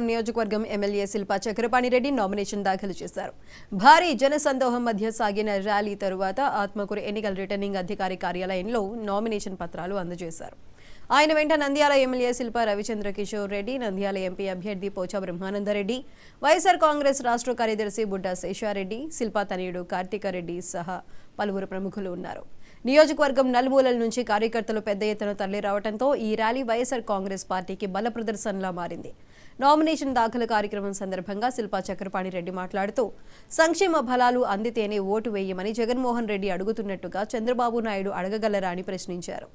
నియోజకవర్గం MLA Shilpa Chakrapani Reddy nomination దాఖలు చేశారు. భారీ జనసందోహం మధ్య సాగిన ర్యాలీ తరువాత ఆత్మకూరు ఎన్నికల రిటర్నింగ్ అధికారి కార్యాలయంలో నామినేషన్ పత్రాలు అందజేశారు. ఆయన వెంట నంద్యాల ఎమ్మెల్యే శిల్పా రవిచంద్ర కిషోర్ రెడ్డి, నంద్యాల ఎంపీ అభ్యర్థి పోచా బ్రహ్మానందరెడ్డి, వైఎస్ఆర్ కాంగ్రెస్ రాష్ట్ర కార్యదర్శి బుడ్డా శేషారెడ్డి, శిల్పా తనయుడు కార్తికారెడ్డి సహా పలువురు ప్రముఖులు ఉన్నారు. నియోజకవర్గం నలుమూలల నుంచి కార్యకర్తలు పెద్ద ఎత్తున తరలిరావడంతో ఈ ర్యాలీ వైఎస్ఆర్ కాంగ్రెస్ పార్టీకి బల ప్రదర్శనలా మారింది. నామినేషన్ దాఖలు కార్యక్రమం సందర్భంగా శిల్పా చక్రపాణి రెడ్డి మాట్లాడుతూ సంక్షేమ ఫలాలు అందితేనే ఓటు వేయమని జగన్మోహన్ రెడ్డి అడుగుతున్నట్టుగా చంద్రబాబు నాయుడు అడగగలరా అని ప్రశ్నించారు.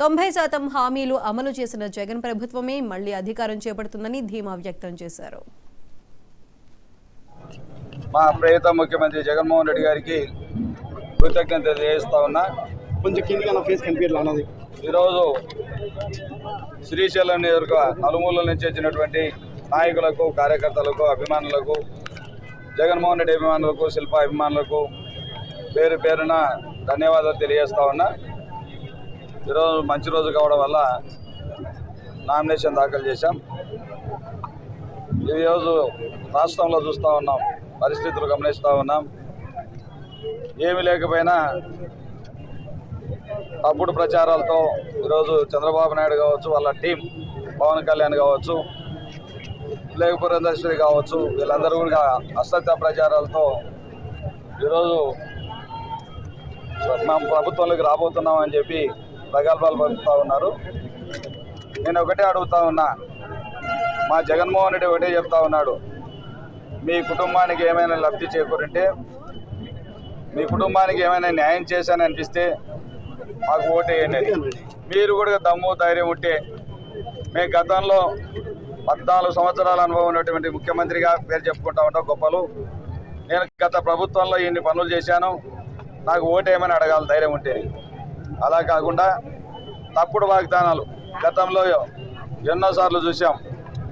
90% హామీలు అమలు చేసిన జగన్ ప్రభుత్వమే మళ్లీ అధికారం చేపడుతుందని ధీమా వ్యక్తం చేశారు. మా ప్రియతమ ముఖ్యమంత్రి జగన్మోహన్ రెడ్డి గారికి కృతజ్ఞత తెలియజేస్తా ఉన్నా. కొంచెం కిందిగా ఫేస్ కనిపించాలి. ఈరోజు శ్రీశైలం నియోజకవర్గ నలుమూలల నుంచి వచ్చినటువంటి నాయకులకు, కార్యకర్తలకు, అభిమానులకు, జగన్మోహన్ రెడ్డి అభిమానులకు, శిల్పా అభిమానులకు పేరు పేరున ధన్యవాదాలు తెలియజేస్తా ఉన్నా. ఈరోజు మంచి రోజు కావడం వల్ల నామినేషన్ దాఖలు చేశాం. ఈరోజు రాష్ట్రంలో చూస్తూ ఉన్నాం, పరిస్థితులు గమనిస్తూ ఉన్నాం. ఏమీ లేకపోయినా తప్పుడు ప్రచారాలతో ఈరోజు చంద్రబాబు నాయుడు కావచ్చు, వాళ్ళ టీం పవన్ కళ్యాణ్ కావచ్చు, పురంధేశ్వరి కావచ్చు, వీళ్ళందరూ కూడా అసత్య ప్రచారాలతో ఈరోజు మేము ప్రభుత్వంలోకి రాబోతున్నామని చెప్పి ప్రగల్భాలు పలుకుతూ ఉన్నారు. నేను ఒకటే అడుగుతా ఉన్నా, మా జగన్మోహన్ రెడ్డి ఒకటే చెప్తా ఉన్నాడు, మీ కుటుంబానికి ఏమైనా లబ్ధి చేకూరింటే, మీ కుటుంబానికి ఏమైనా న్యాయం చేశానని అనిపిస్తే మాకు ఓటేయండి. మీరు కూడా దమ్ము ధైర్యం ఉంటే, మేము గతంలో 14 సంవత్సరాల అనుభవం ఉన్నటువంటి ముఖ్యమంత్రిగా పేరు చెప్పుకుంటా ఉంటాం గొప్పలు. నేను గత ప్రభుత్వంలో ఇన్ని పనులు చేశాను, నాకు ఓటేయమని అడగాలి ధైర్యం ఉంటే. అలా కాకుండా తప్పుడు వాగ్దానాలు గతంలో ఎన్నోసార్లు చూసాం.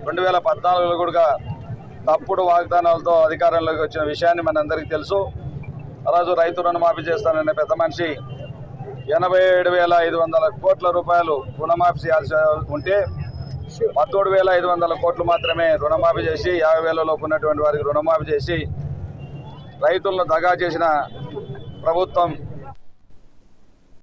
2014లో కూడా తప్పుడు వాగ్దానాలతో అధికారంలోకి వచ్చిన విషయాన్ని మనందరికీ తెలుసు. ఆ రోజు రైతు రుణమాఫీ చేస్తాననే పెద్ద మనిషి 87,500 కోట్ల రూపాయలు రుణమాఫీ చేయాల్సి ఉంటే 13,500 కోట్లు మాత్రమే రుణమాఫీ చేసి 50,000 లోపు ఉన్నటువంటి వారికి రుణమాఫీ చేసి రైతులను దగా చేసిన ప్రభుత్వం